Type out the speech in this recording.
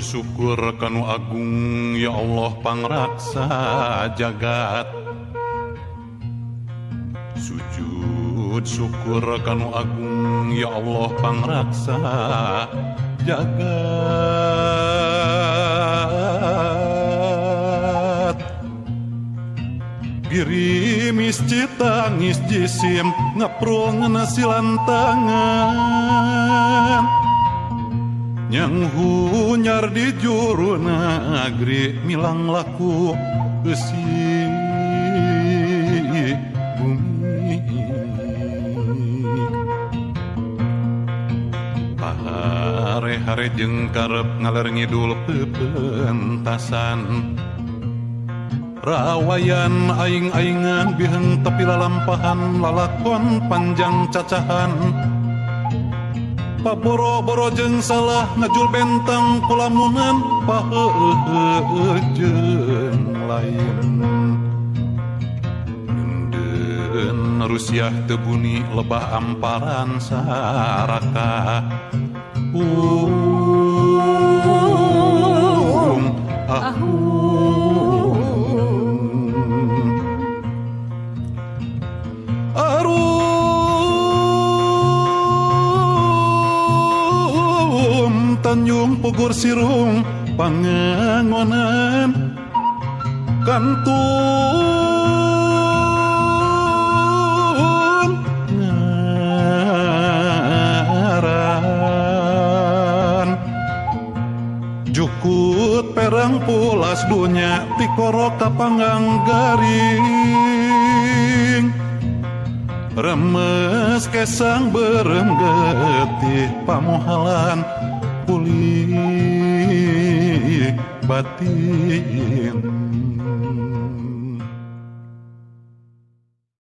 Syukur kanu agung ya Allah pangraksa jagat. Sujud syukur kanu agung ya Allah pangraksa jagat. Girimis citangis jisim ngaprong nasilan tangan. Yang hunyar di juru negeri milang laku besi bumi. Hare-hare jeung karep ngaler ngidul pepentasan. Rawayan aing-aingan biheng tapi lalampahan lalakon panjang cacahan. Paboro-boro jeung salah ngajul bentang kulamunan paheeh jeung lain. Deun Rusiah teu buni lebah amparan saraka. Tanjung Pugur Sirung Pangangonan Kantun Ngaran Jukut Perang Pulas Dunya Tikoro Kapanggang Garing Remes Kesang Berenggetih Pamohalan pulih batin.